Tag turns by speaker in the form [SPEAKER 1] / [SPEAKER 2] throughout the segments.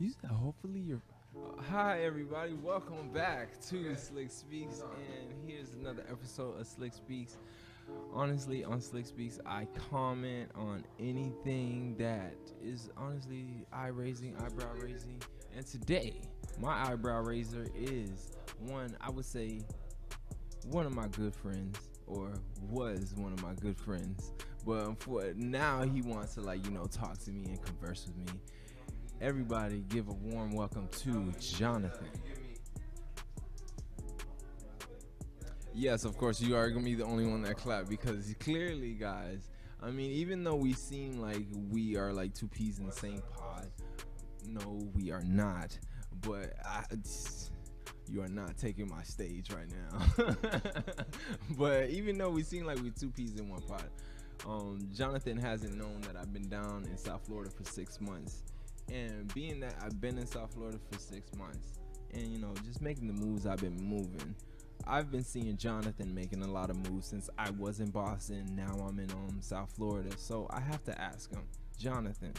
[SPEAKER 1] You said hopefully you're. Hi everybody, welcome back to Slick Speaks, and here's another episode of Slick Speaks. Honestly, on Slick Speaks, I comment on anything that is honestly eye-raising, eyebrow-raising, and today my eyebrow raiser is one I would say one of my good friends, or was one of my good friends, but for now he wants to talk to me and converse with me. Everybody give a warm welcome to Jonathan. Yes, of course, you are going to be the only one that clapped because clearly, guys, I mean, even though we seem like we are like two peas in the same pod, no, we are not. But you are not taking my stage right now. But even though we seem like we're two peas in one pod, Jonathan hasn't known that I've been down in South Florida for 6 months. And being that I've been in South Florida for 6 months and, just making the moves I've been moving, I've been seeing Jonathan making a lot of moves since I was in Boston. Now I'm in South Florida. So I have to ask him, Jonathan,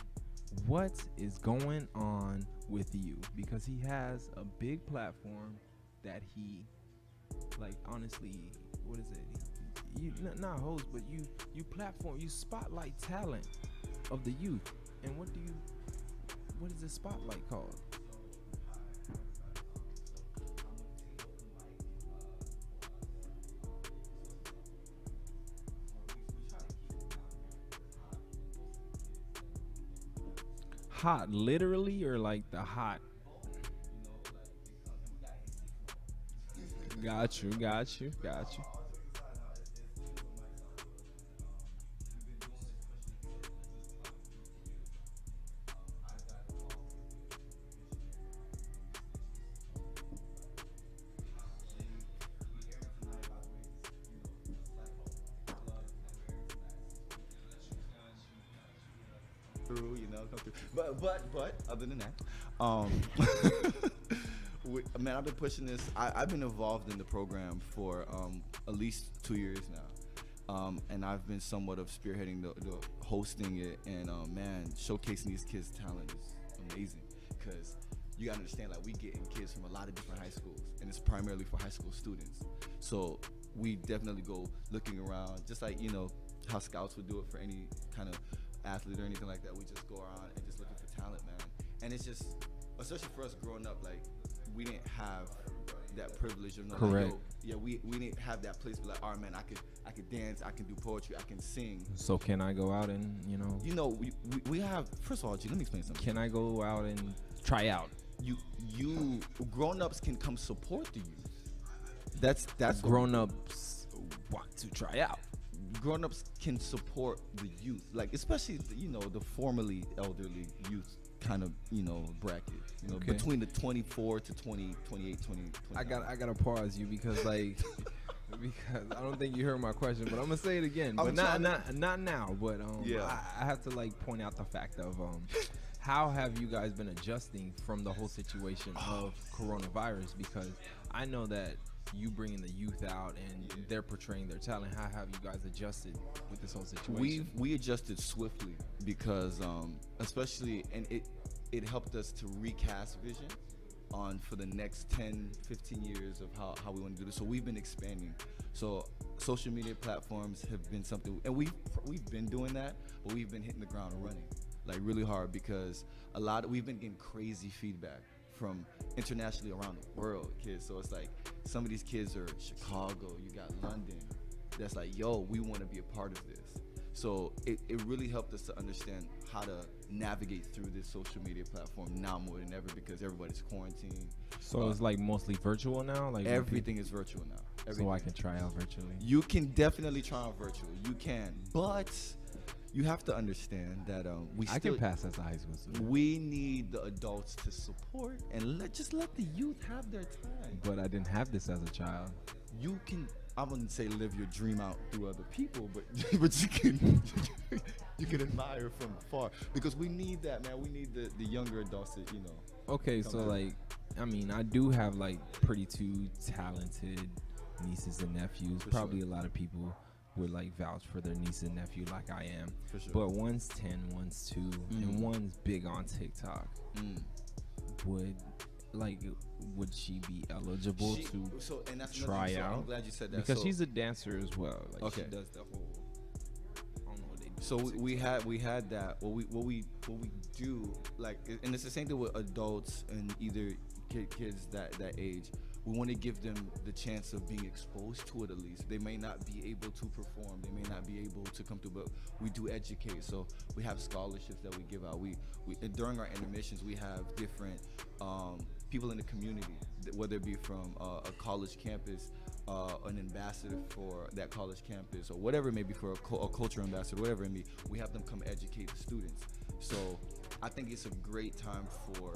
[SPEAKER 1] what is going on with you? Because he has a big platform that he, honestly, what is it? You not host, but you platform, you spotlight talent of the youth. And what is this spotlight called? Hot, literally, or like the hot? Got you.
[SPEAKER 2] Through, come through. But other than that, man, I've been pushing this. I've been involved in the program for at least 2 years now, and I've been somewhat of spearheading the hosting it, and man, showcasing these kids' talent is amazing because you gotta understand, like, we getting kids from a lot of different high schools, and it's primarily for high school students. So we definitely go looking around, just like how scouts would do it for any kind of athlete or anything like that. We just go around and just looking for talent, man. And it's just, especially for us growing up, like, we didn't have that privilege of
[SPEAKER 1] Correct.
[SPEAKER 2] We didn't have that place where, like, all right, man, I could dance, I can do poetry, I can sing.
[SPEAKER 1] So can I go out and
[SPEAKER 2] we have, first of all, G, let me explain something.
[SPEAKER 1] Can I go out and try out?
[SPEAKER 2] You grown-ups can come support the youth. That's
[SPEAKER 1] Grown-ups want to try out.
[SPEAKER 2] Grown-ups can support the youth, like, especially the formerly elderly youth kind of bracket,
[SPEAKER 1] Okay.
[SPEAKER 2] between the 24 to 20, 28, 20.
[SPEAKER 1] I gotta pause you because because I don't think you heard my question, but I'm gonna say it again, but not now. But
[SPEAKER 2] Yeah.
[SPEAKER 1] I have to point out the fact of how have you guys been adjusting from the whole situation of coronavirus? Because I know that you bringing the youth out and they're portraying their talent. How have you guys adjusted with this whole situation?
[SPEAKER 2] We adjusted swiftly because especially, and it helped us to recast vision on for the next 10, 15 years of how we want to do this. So we've been expanding. So social media platforms have been something, and we've been doing that, but we've been hitting the ground running like really hard because we've been getting crazy feedback from internationally around the world, kids. So it's like some of these kids are Chicago, you got London, that's like, yo, we want to be a part of this. So it really helped us to understand how to navigate through this social media platform now more than ever because everybody's quarantined.
[SPEAKER 1] So it's like mostly virtual now? Like
[SPEAKER 2] Everything is virtual now. Everything.
[SPEAKER 1] So I can try out virtually?
[SPEAKER 2] You can definitely try out virtual. You can, but you have to understand that
[SPEAKER 1] I can pass as a high school student.
[SPEAKER 2] We need the adults to support and let the youth have their time.
[SPEAKER 1] But I didn't have this as a child.
[SPEAKER 2] You can, I wouldn't say live your dream out through other people, but you can you can admire from afar because we need that, man. We need the younger adults to
[SPEAKER 1] Okay, so
[SPEAKER 2] through.
[SPEAKER 1] I do have pretty two talented nieces and nephews.
[SPEAKER 2] For
[SPEAKER 1] Probably
[SPEAKER 2] sure.
[SPEAKER 1] a lot of people would vouch for their niece and nephew like I am.
[SPEAKER 2] For sure.
[SPEAKER 1] But one's 10, one's 2, and one's big on TikTok. would like would she be eligible to
[SPEAKER 2] and that's
[SPEAKER 1] try
[SPEAKER 2] so
[SPEAKER 1] out?
[SPEAKER 2] I'm glad you said that
[SPEAKER 1] Because she's a dancer as well. Like
[SPEAKER 2] Okay.
[SPEAKER 1] she does the whole. I don't know what they do
[SPEAKER 2] So
[SPEAKER 1] on
[SPEAKER 2] we
[SPEAKER 1] TikTok.
[SPEAKER 2] had that. What we do, like, and it's the same thing with adults and either kids that age. We want to give them the chance of being exposed to it at least. They may not be able to perform. They may not be able to come through, but we do educate. So we have scholarships that we give out. We and during our intermissions, we have different people in the community, whether it be from a college campus, an ambassador for that college campus, or whatever it may be, for a culture ambassador, whatever it may be. We have them come educate the students. So I think it's a great time for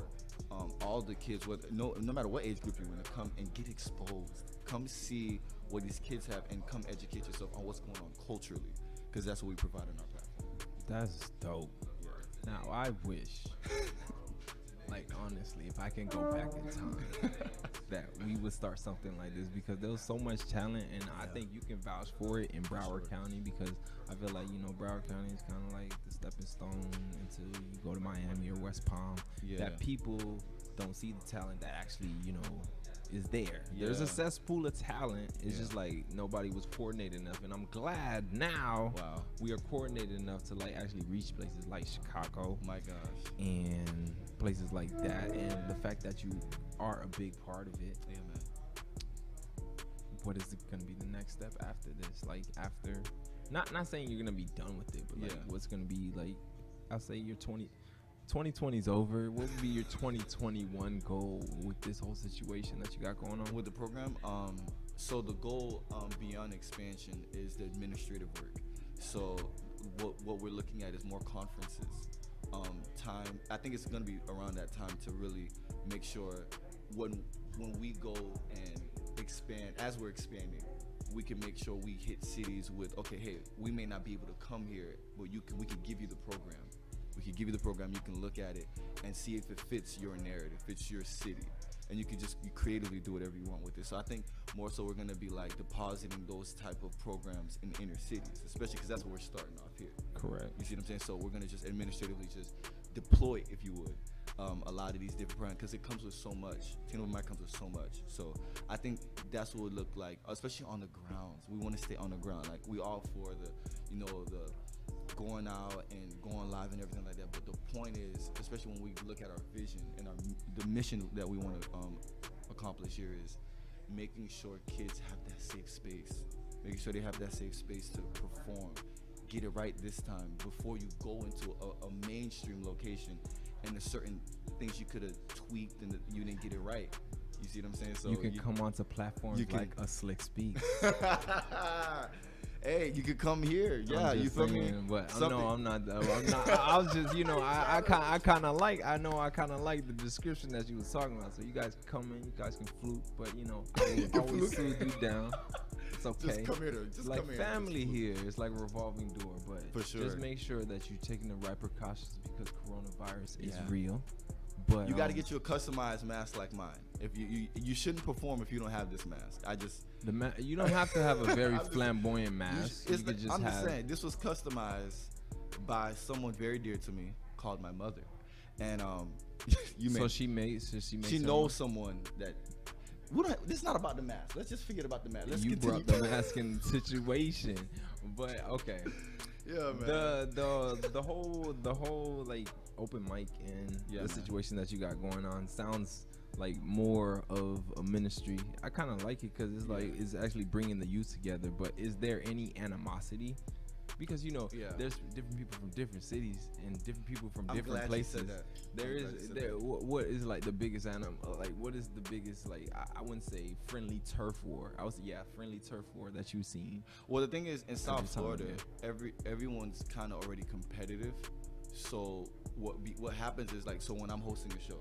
[SPEAKER 2] all the kids, no matter what age group you're in, to come and get exposed. Come see what these kids have and come educate yourself on what's going on culturally, because that's what we provide on our platform.
[SPEAKER 1] That's dope.
[SPEAKER 2] Yeah.
[SPEAKER 1] Now I wish, like honestly, if I can go back in time, that we would start something like this, because there was so much talent, and I think you can vouch for it in Broward County, because I feel like, you know, Broward County is kind of like the stepping stone until you go to Miami or West Palm.
[SPEAKER 2] Yeah.
[SPEAKER 1] That people don't see the talent that actually, you know, is there.
[SPEAKER 2] Yeah.
[SPEAKER 1] There's a cesspool of talent. It's
[SPEAKER 2] Yeah.
[SPEAKER 1] just like nobody was coordinated enough, and I'm glad now
[SPEAKER 2] Wow.
[SPEAKER 1] we are coordinated enough to like actually reach places like Chicago
[SPEAKER 2] My gosh.
[SPEAKER 1] and places like that, and the fact that you are a big part of it.
[SPEAKER 2] Yeah, man.
[SPEAKER 1] What is going to be the next step after this? Like after, not saying you're going to be done with it, but like
[SPEAKER 2] Yeah.
[SPEAKER 1] what's going to be like, I'll say your 2020 is over. What would be your 2021 goal with this whole situation that you got going on?
[SPEAKER 2] With the program, so the goal beyond expansion is the administrative work. So what we're looking at is more conferences. Time, I think it's going to be around that time to really make sure when we go and expand, as we're expanding, we can make sure we hit cities with, okay, hey, we may not be able to come here, but we can give you the program. We can give you the program, you can look at it and see if it fits your narrative, fits your city. And you can just creatively do whatever you want with it. So I think more so we're going to be like depositing those type of programs in inner cities, especially because that's where we're starting off here.
[SPEAKER 1] Correct.
[SPEAKER 2] You see what I'm saying? So we're going to just administratively just deploy, if you would, a lot of these different programs, because it comes with so much. Team of Mind comes with so much. So I think that's what it would look like, especially on the grounds. We want to stay on the ground. Like, we all for the, you know, the going out and going live and everything like that. But the point is, especially when we look at our vision and the mission that we want to accomplish here, is making sure kids have that safe space, making sure they have that safe space to perform, get it right this time before you go into a mainstream location, and there's certain things you could have tweaked and you didn't get it right. You see what I'm saying? So
[SPEAKER 1] you can come onto platforms like A Slick Speak.
[SPEAKER 2] Hey, you could come here. Yeah, you feel me?
[SPEAKER 1] But no, I'm not. I was just, you know, I kind of like the description that you was talking about. So you guys can come in, you guys can flute, but you know, I will always soothe you down. It's okay.
[SPEAKER 2] Just come here. Just
[SPEAKER 1] like
[SPEAKER 2] come here.
[SPEAKER 1] family here. It's like a revolving door, but
[SPEAKER 2] For sure.
[SPEAKER 1] just make sure that you're taking the right precautions, because coronavirus is real. But
[SPEAKER 2] You got to get you a customized mask like mine. If you shouldn't perform if you don't have this mask.
[SPEAKER 1] you don't have to have a very flamboyant mask. You could
[SPEAKER 2] I'm just saying, this was customized by someone very dear to me called my mother, and she knows someone that. This is not about the mask. Let's just forget about the mask. Let's
[SPEAKER 1] you
[SPEAKER 2] continue.
[SPEAKER 1] brought the mask in the situation, but okay.
[SPEAKER 2] Yeah, man.
[SPEAKER 1] The whole like open mic and the situation that you got going on sounds like more of a ministry. I kind of like it because it's like it's actually bringing the youth together. But is there any animosity? Because you know, there's different people from different cities and different people from different places. What is like the biggest like what is the biggest, like I wouldn't say friendly turf war. I would say friendly turf war that you've seen.
[SPEAKER 2] Well, the thing is, in South Florida, everyone's kind of already competitive. So what happens is, like, so when I'm hosting a show,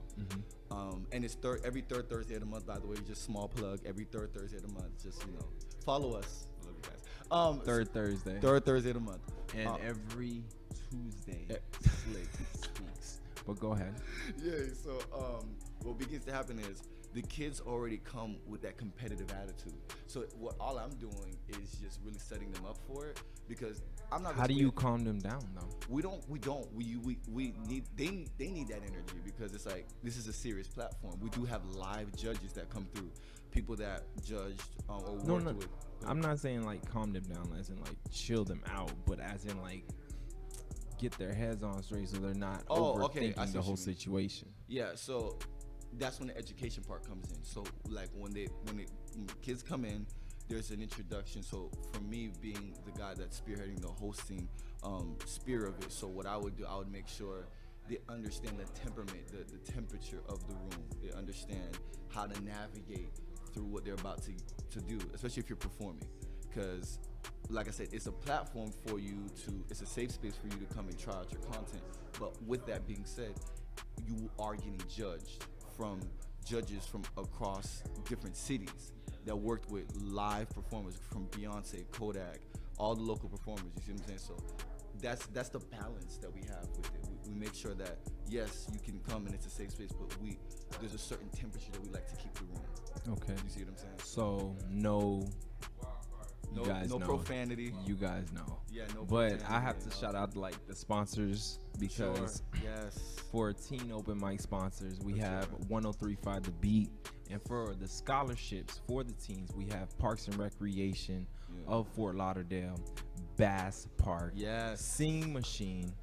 [SPEAKER 2] and it's every third Thursday of the month, by the way, just small plug, every third Thursday of the month, just, you know, follow us. Love you guys.
[SPEAKER 1] Third Thursday of the month, and every Tuesday Slick Speaks. But go ahead.
[SPEAKER 2] Yeah, so what begins to happen is the kids already come with that competitive attitude. So all I'm doing is is just really setting them up for it, because I'm not.
[SPEAKER 1] How do you calm them down though?
[SPEAKER 2] We need they need that energy, because it's like, this is a serious platform. We do have live judges that come through, people that judged or worked with.
[SPEAKER 1] I'm not saying like calm them down as in like chill them out, but as in like get their heads on straight so they're not overthinking the whole situation.
[SPEAKER 2] Yeah, so that's when the education part comes in. So like when kids come in, there's an introduction. So for me, being the guy that's spearheading the hosting spirit of it, so what I would do, I would make sure they understand the temperament, the temperature of the room. They understand how to navigate through what they're about to do, especially if you're performing. Because like I said, it's a platform for you it's a safe space for you to come and try out your content. But with that being said, you are getting judged from judges from across different cities that worked with live performers from Beyonce, Kodak, all the local performers. You see what I'm saying? So that's the balance that we have with it. We make sure that yes, you can come and it's a safe space, but there's a certain temperature that we like to keep the room.
[SPEAKER 1] Okay.
[SPEAKER 2] You see what I'm saying?
[SPEAKER 1] So no
[SPEAKER 2] profanity.
[SPEAKER 1] You guys know.
[SPEAKER 2] Yeah, no.
[SPEAKER 1] But I have to shout out like the sponsors, because
[SPEAKER 2] yes,
[SPEAKER 1] for teen open mic sponsors, we have 103.5 The Beat, and for the scholarships for the teens, we have Parks and Recreation of Fort Lauderdale, Bass Park, Singing Machine,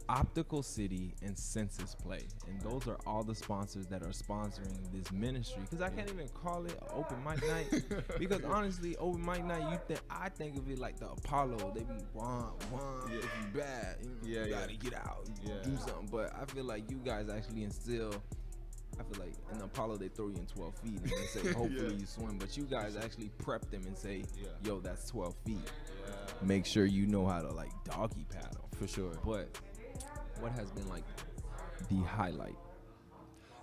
[SPEAKER 1] Optical City, and Census Play. And those are all the sponsors that are sponsoring this ministry, because I can't even call it open mic night, because honestly, open mic night, I think of it like the Apollo. They be if you bad, you gotta get out, do something. But I feel like you guys actually instill, I feel like in the Apollo they throw you in 12 feet and they say hopefully you swim, but you guys actually prep them and say, yo, that's 12 feet. Make sure you know how to like doggy paddle.
[SPEAKER 2] For sure.
[SPEAKER 1] But what has been like the highlight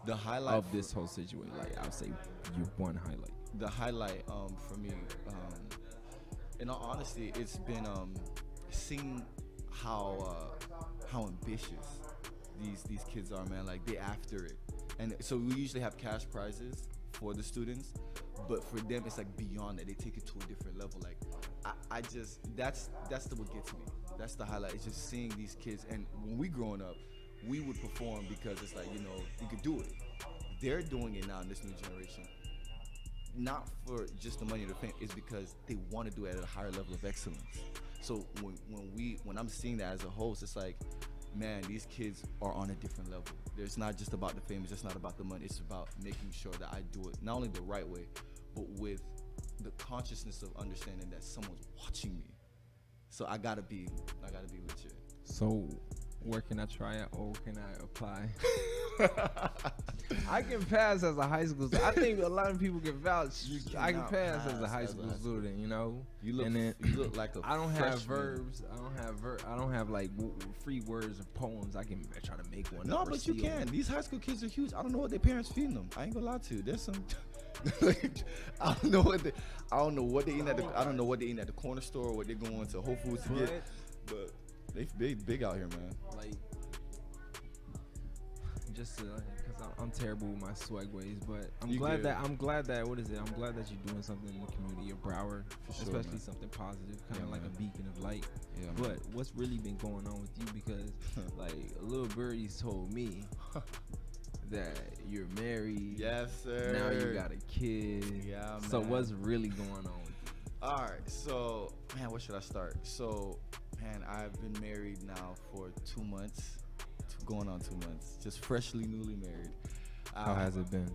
[SPEAKER 1] of this whole situation? Like I'll say your one highlight.
[SPEAKER 2] The highlight for me, in all honesty, it's been seeing how ambitious these kids are, man. Like they after it. And so we usually have cash prizes for the students, but for them it's like beyond that. They take it to a different level. Like I just that's what gets me. That's the highlight. It's just seeing these kids. And when we growing up, we would perform because it's like, you could do it. They're doing it now in this new generation, not for just the money or the fame. It's because they want to do it at a higher level of excellence. So when I'm seeing that as a host, it's like, man, these kids are on a different level. It's not just about the fame. It's just not about the money. It's about making sure that I do it not only the right way, but with the consciousness of understanding that someone's watching me. So I gotta be legit.
[SPEAKER 1] So where can I try it, or can I apply? I can pass as a high school student. I think a lot of people can vouch. I can pass as a high school student,
[SPEAKER 2] You look like a
[SPEAKER 1] I don't
[SPEAKER 2] freshman.
[SPEAKER 1] have verbs. I don't have like free words or poems. I can try to make one.
[SPEAKER 2] No, but you can. These high school kids are huge. I don't know what their parents feeding them. I ain't gonna lie to you. There's some. I don't know what they eating at the corner store, or what they're going to Whole Foods to get. But they big out here, man.
[SPEAKER 1] Like, just because I'm terrible with my swag ways, but I'm glad that I'm glad that you're doing something in the community of Broward, especially man. Something positive, kind of like a beacon of light. Yeah, but man. What's really been going on with you? Because like little birdies told me that you're married.
[SPEAKER 2] Yes, sir.
[SPEAKER 1] Now you got a kid.
[SPEAKER 2] Yeah, man.
[SPEAKER 1] So what's really going on with you?
[SPEAKER 2] All right, so man, where should I start? So man, I've been married now for 2 months. Going on 2 months, just newly married.
[SPEAKER 1] How has it been?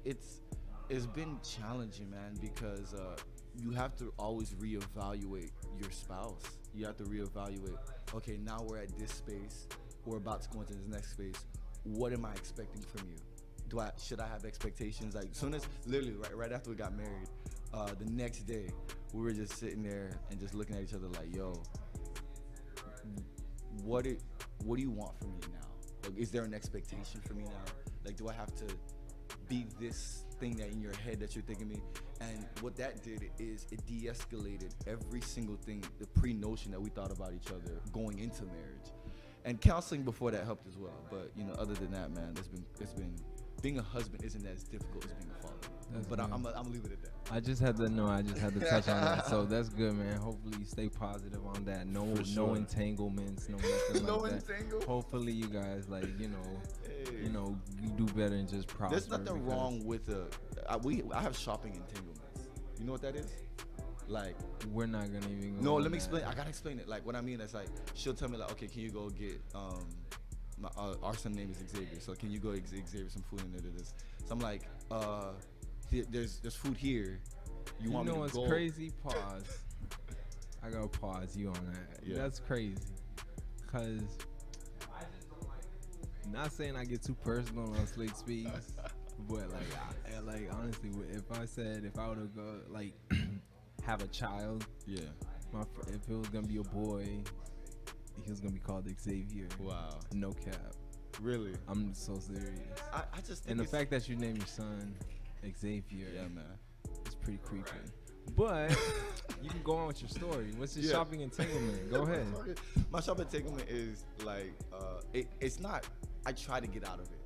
[SPEAKER 2] It's been challenging, man, because you have to always reevaluate your spouse. You have to reevaluate, okay, now we're at this space, we're about to go into this next space. What am I expecting from you? Should I have expectations? Like, soon as, literally, right after we got married, the next day, we were just sitting there and just looking at each other like, yo, what do you want from me now? Like, is there an expectation for me now? Like, do I have to be this thing that in your head that you're thinking me? And what that did is it de-escalated every single thing, the pre-notion that we thought about each other going into marriage. And counseling before that helped as well. But other than that, man, it's been being a husband isn't as difficult as being a father. But
[SPEAKER 1] good.
[SPEAKER 2] I'm gonna leave it at that.
[SPEAKER 1] I just had to know. I just had to touch on that. So that's good, man. Hopefully you stay positive on that. No,
[SPEAKER 2] For
[SPEAKER 1] no
[SPEAKER 2] sure.
[SPEAKER 1] entanglements, no nothing
[SPEAKER 2] No
[SPEAKER 1] like that.
[SPEAKER 2] entangle.
[SPEAKER 1] Hopefully you guys
[SPEAKER 2] Hey.
[SPEAKER 1] you do better and just prosper.
[SPEAKER 2] There's nothing
[SPEAKER 1] because
[SPEAKER 2] wrong with I have shopping entanglements. You know what that is? Like,
[SPEAKER 1] We're not gonna even. Go
[SPEAKER 2] no,
[SPEAKER 1] on
[SPEAKER 2] let me
[SPEAKER 1] that.
[SPEAKER 2] explain. I gotta explain it. Like, what I mean is like, she'll tell me like, okay, can you go get our son name is Xavier, so can you go Xavier some food and this? So I'm like, there's food here. You want
[SPEAKER 1] know
[SPEAKER 2] me to
[SPEAKER 1] what's
[SPEAKER 2] go?
[SPEAKER 1] crazy? Pause. I gotta pause you on that.
[SPEAKER 2] Yeah.
[SPEAKER 1] That's crazy. Cause not saying I get too personal on Slick Speaks, but like honestly, if I were to go like have a child,
[SPEAKER 2] Yeah.
[SPEAKER 1] if it was gonna be a boy, he was gonna be called Xavier.
[SPEAKER 2] Wow.
[SPEAKER 1] No cap.
[SPEAKER 2] Really?
[SPEAKER 1] I'm so serious.
[SPEAKER 2] I just think
[SPEAKER 1] And the
[SPEAKER 2] it's-
[SPEAKER 1] fact that you name your son Xavier,
[SPEAKER 2] Yeah, man.
[SPEAKER 1] it's pretty creepy. But you can go on with your story. What's your
[SPEAKER 2] Yeah.
[SPEAKER 1] shopping entanglement? Go ahead.
[SPEAKER 2] My shopping entanglement is like, it's not. I try to get out of it,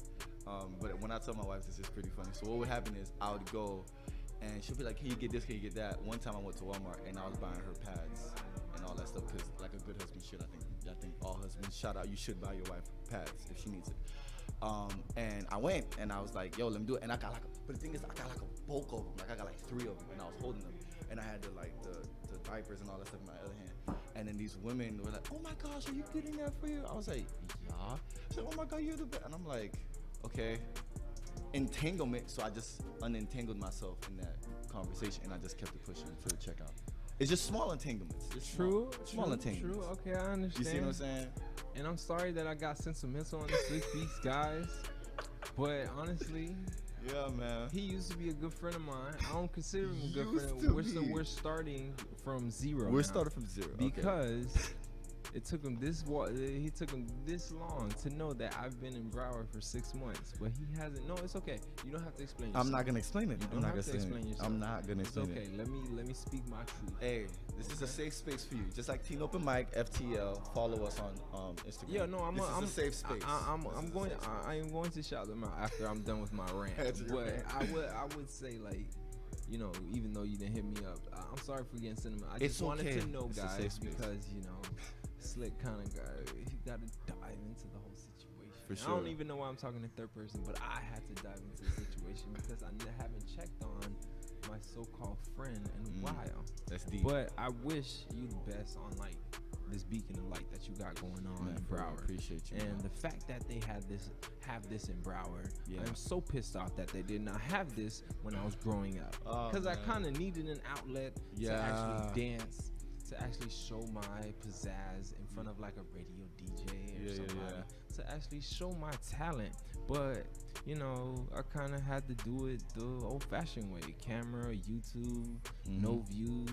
[SPEAKER 2] but when I tell my wife this is pretty funny. So what would happen is I would go, and she'll be like, "Can you get this? Can you get that?" One time I went to Walmart and I was buying her pads and all that stuff because, like a good husband should, I think all husbands, shout out, you should buy your wife pads if she needs it. And I went and I was like, "Yo, let me do it." And I got but the thing is, I got like a bulk of them. Like I got like 3 of them, and I was holding them. And I had the diapers and all that stuff in my other hand. And then these women were like, "Oh my gosh, are you getting that for you?" I was like, "Yeah." She said, "Oh my God, you're the best." And I'm like, okay. Entanglement. So I just unentangled myself in that conversation, and I just kept it pushing to the checkout. It's just small entanglements. Just
[SPEAKER 1] True.
[SPEAKER 2] small entanglements.
[SPEAKER 1] True. Okay, I understand.
[SPEAKER 2] You see what I'm saying?
[SPEAKER 1] And I'm sorry that I got sentimental on the Slick Beats, guys. But honestly,
[SPEAKER 2] Yeah, man.
[SPEAKER 1] he used to be a good friend of mine. I don't consider him a good
[SPEAKER 2] Used
[SPEAKER 1] friend.
[SPEAKER 2] to be.
[SPEAKER 1] We're starting from zero.
[SPEAKER 2] We're
[SPEAKER 1] now.
[SPEAKER 2] starting from zero. Okay.
[SPEAKER 1] Because it took him he took him this long to know that I've been in Broward for 6 months, but he hasn't. No, it's okay. You don't have to explain yourself.
[SPEAKER 2] I'm not gonna explain it.
[SPEAKER 1] You
[SPEAKER 2] I'm
[SPEAKER 1] don't
[SPEAKER 2] not
[SPEAKER 1] have
[SPEAKER 2] gonna
[SPEAKER 1] to explain yourself.
[SPEAKER 2] I'm not gonna
[SPEAKER 1] It's
[SPEAKER 2] explain
[SPEAKER 1] okay.
[SPEAKER 2] it.
[SPEAKER 1] Let me speak my truth.
[SPEAKER 2] Hey, this is a safe space for you. Just like Teen Open Mic, FTL. Follow us on Instagram.
[SPEAKER 1] Yeah, no, I'm
[SPEAKER 2] a safe space.
[SPEAKER 1] I am going to shout them out after I'm done with my rant.
[SPEAKER 2] That's your
[SPEAKER 1] But
[SPEAKER 2] rant.
[SPEAKER 1] I would say like, even though you didn't hit me up, I'm sorry for getting sentimental. I
[SPEAKER 2] It's
[SPEAKER 1] just wanted
[SPEAKER 2] okay.
[SPEAKER 1] to know,
[SPEAKER 2] It's a
[SPEAKER 1] guys,
[SPEAKER 2] safe space.
[SPEAKER 1] because Slick kind of he got to dive into the whole situation.
[SPEAKER 2] For
[SPEAKER 1] I don't
[SPEAKER 2] sure.
[SPEAKER 1] even know why I'm talking in third person, but I had to dive into the situation because I haven't checked on my so-called friend in a while.
[SPEAKER 2] That's deep.
[SPEAKER 1] But I wish you the best on like this beacon of light that you got going on
[SPEAKER 2] Man,
[SPEAKER 1] in
[SPEAKER 2] bro, I
[SPEAKER 1] Broward.
[SPEAKER 2] appreciate you,
[SPEAKER 1] And
[SPEAKER 2] man.
[SPEAKER 1] the fact that they have this in Broward,
[SPEAKER 2] Yeah.
[SPEAKER 1] I'm so pissed off that they did not have this when I was growing up.
[SPEAKER 2] Oh,
[SPEAKER 1] Because I
[SPEAKER 2] man.
[SPEAKER 1] kind of needed an outlet to
[SPEAKER 2] Yeah.
[SPEAKER 1] actually dance, to actually show my pizzazz in front of like a radio DJ or
[SPEAKER 2] Yeah,
[SPEAKER 1] somebody,
[SPEAKER 2] yeah.
[SPEAKER 1] to actually show my talent. But I kind of had to do it the old-fashioned way: camera, YouTube, no views,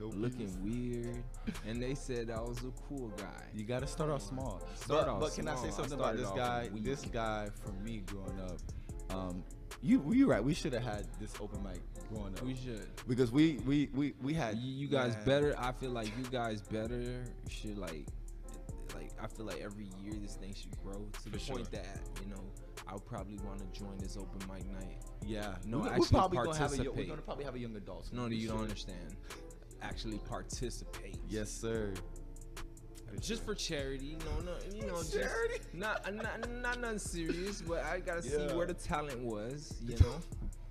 [SPEAKER 2] No
[SPEAKER 1] looking
[SPEAKER 2] views.
[SPEAKER 1] weird. And they said I was a cool guy.
[SPEAKER 2] You gotta start off small.
[SPEAKER 1] Start off
[SPEAKER 2] but can I say
[SPEAKER 1] small. I
[SPEAKER 2] something about
[SPEAKER 1] started
[SPEAKER 2] this
[SPEAKER 1] off
[SPEAKER 2] guy?
[SPEAKER 1] weak.
[SPEAKER 2] This guy, for me growing up, you're right. We should have had this open mic growing up.
[SPEAKER 1] We should.
[SPEAKER 2] Because we had
[SPEAKER 1] You guys
[SPEAKER 2] man.
[SPEAKER 1] better. I feel like you guys better should like. I feel like every year this thing should grow to the
[SPEAKER 2] For
[SPEAKER 1] point
[SPEAKER 2] sure.
[SPEAKER 1] that I'll probably want to join this open mic night.
[SPEAKER 2] Yeah.
[SPEAKER 1] No,
[SPEAKER 2] we're
[SPEAKER 1] actually
[SPEAKER 2] probably gonna have
[SPEAKER 1] participate.
[SPEAKER 2] we're gonna probably have a young adults.
[SPEAKER 1] No,
[SPEAKER 2] one. We
[SPEAKER 1] you don't
[SPEAKER 2] should.
[SPEAKER 1] understand. Actually participate.
[SPEAKER 2] Yes, sir.
[SPEAKER 1] Just for charity. No, just
[SPEAKER 2] Charity?
[SPEAKER 1] not nothing serious. But I gotta see
[SPEAKER 2] Yeah.
[SPEAKER 1] where the talent was.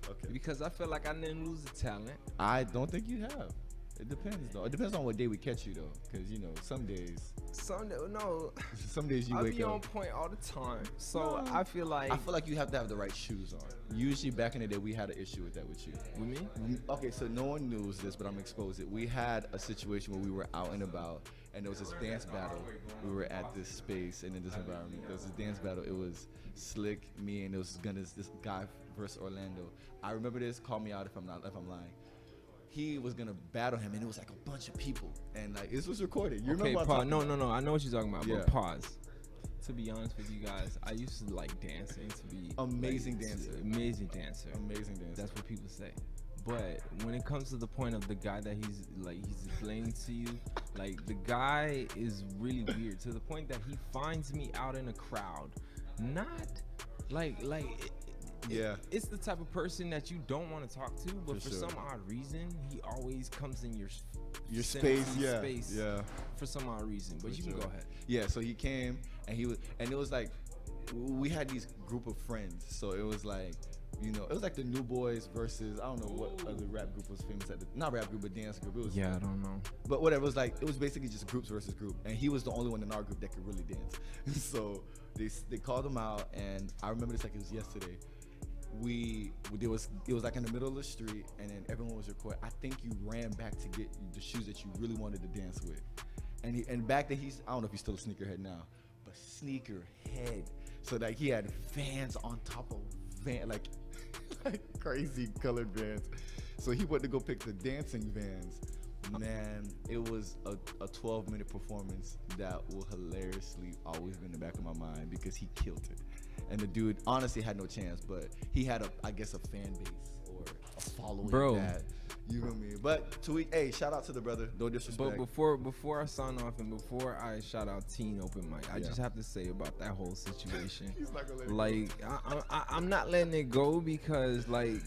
[SPEAKER 2] Okay.
[SPEAKER 1] Because I feel like I didn't lose the talent.
[SPEAKER 2] I don't think you have. It depends though. It depends on what day we catch you though, because some days you
[SPEAKER 1] I
[SPEAKER 2] wake
[SPEAKER 1] be on
[SPEAKER 2] up.
[SPEAKER 1] point all the time. So
[SPEAKER 2] No.
[SPEAKER 1] I feel like
[SPEAKER 2] I feel like you have to have the right shoes on. Usually back in the day we had an issue with that with you.
[SPEAKER 1] with me.
[SPEAKER 2] Okay, so no one knows this, but I'm exposed it. We had a situation where we were out and about, and there was this dance battle. We were at this space and in this environment. There was this dance battle. It was Slick, me, and there was this guy versus Orlando. I remember this. Call me out if I'm lying. He was gonna battle him, and it was like a bunch of people, and like this was recorded. You
[SPEAKER 1] Okay,
[SPEAKER 2] remember? what I'm
[SPEAKER 1] pause.
[SPEAKER 2] talking
[SPEAKER 1] No,
[SPEAKER 2] about?
[SPEAKER 1] I know what you're talking about,
[SPEAKER 2] Yeah.
[SPEAKER 1] but pause. To be honest with you guys, I used to like dancing. To be
[SPEAKER 2] Amazing
[SPEAKER 1] like,
[SPEAKER 2] dancer.
[SPEAKER 1] amazing dancer.
[SPEAKER 2] Amazing dance.
[SPEAKER 1] That's what people say. But when it comes to the point of the guy that he's explaining to you, like the guy is really weird to the point that he finds me out in a crowd, not like
[SPEAKER 2] Yeah.
[SPEAKER 1] It's the type of person that you don't want to talk to, but for
[SPEAKER 2] sure.
[SPEAKER 1] some odd reason, he always comes in your
[SPEAKER 2] space,
[SPEAKER 1] vicinity,
[SPEAKER 2] yeah.
[SPEAKER 1] for some odd reason. But
[SPEAKER 2] For
[SPEAKER 1] you can
[SPEAKER 2] sure.
[SPEAKER 1] go ahead.
[SPEAKER 2] Yeah, so he came and it was like we had these group of friends. So it was like, you know, it was like the New Boys versus I don't know what other rap group was famous at the not rap group but dance group. It was,
[SPEAKER 1] Yeah, I don't know.
[SPEAKER 2] but whatever. It was like it was basically just groups versus group, and he was the only one in our group that could really dance. So they called him out, and I remember this like it was yesterday. It was like in the middle of the street, and then everyone was recording. I think you ran back to get the shoes that you really wanted to dance with, and back then I don't know if he's still a sneakerhead now, but sneakerhead. So like he had fans on top of like crazy colored vans. So he went to go pick the dancing vans. Man, it was a 12-minute performance that will hilariously always be in the back of my mind because he killed it. And the dude honestly had no chance, but he had I guess a fan base or a following.
[SPEAKER 1] Bro.
[SPEAKER 2] That, you know what I mean? But hey, shout out to the brother. No disrespect.
[SPEAKER 1] But before I sign off and before I shout out Teen Open Mic, I just have to say about that whole situation.
[SPEAKER 2] He's not gonna let it
[SPEAKER 1] like I'm not letting it go because like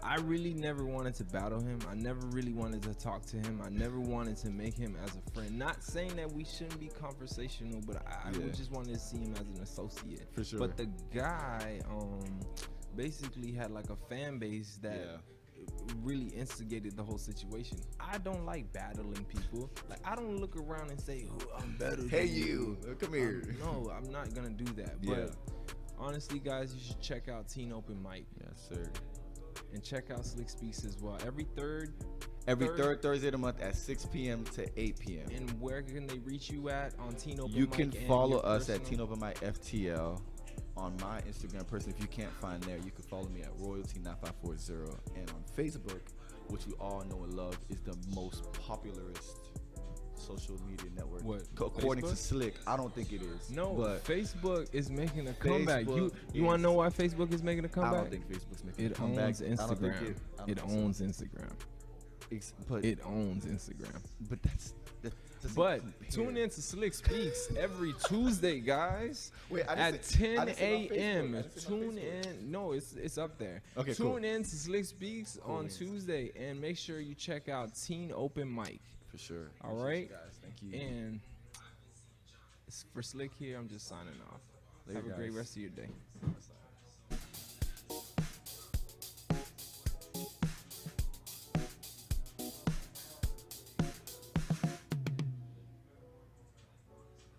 [SPEAKER 1] I really never wanted to battle him. I never really wanted to talk to him. I never wanted to make him as a friend. Not saying that we shouldn't be conversational, but I just wanted to see him as an associate.
[SPEAKER 2] For sure.
[SPEAKER 1] But the guy basically had like a fan base that really instigated the whole situation. I don't like battling people. Like I don't look around and say, oh, I'm better than
[SPEAKER 2] you. Come here.
[SPEAKER 1] No, I'm not gonna do that. But honestly, guys, you should check out Teen Open Mic.
[SPEAKER 2] Yes, sir.
[SPEAKER 1] And check out Slick Speaks as well. Every third
[SPEAKER 2] Thursday of the month at 6 p.m. to 8 p.m.
[SPEAKER 1] And where can they reach you at on Teen Open Mic?
[SPEAKER 2] You can follow us at Teen Open Mic FTL on my Instagram person. If you can't find there, you can follow me at Royalty9540. And on Facebook, which we all know and love, is the most popularist social media network.
[SPEAKER 1] What?
[SPEAKER 2] According
[SPEAKER 1] Facebook?
[SPEAKER 2] to Slick, I don't think it is.
[SPEAKER 1] No,
[SPEAKER 2] but
[SPEAKER 1] Facebook is making a comeback.
[SPEAKER 2] Facebook
[SPEAKER 1] You want to know why Facebook is making a comeback?
[SPEAKER 2] I don't think Facebook's making a
[SPEAKER 1] It
[SPEAKER 2] comeback.
[SPEAKER 1] owns Instagram. It owns Instagram. It owns Instagram.
[SPEAKER 2] But
[SPEAKER 1] But tune in to Slick Speaks every Tuesday, guys.
[SPEAKER 2] Wait,
[SPEAKER 1] at 10 a.m. Tune in. No, it's up there.
[SPEAKER 2] Okay,
[SPEAKER 1] Tune in to Slick Speaks on Tuesday, and make sure you check out Teen Open Mic.
[SPEAKER 2] For sure.
[SPEAKER 1] All right,
[SPEAKER 2] guys. Thank you.
[SPEAKER 1] And for Slick here, I'm just signing off. Have a great rest of your day.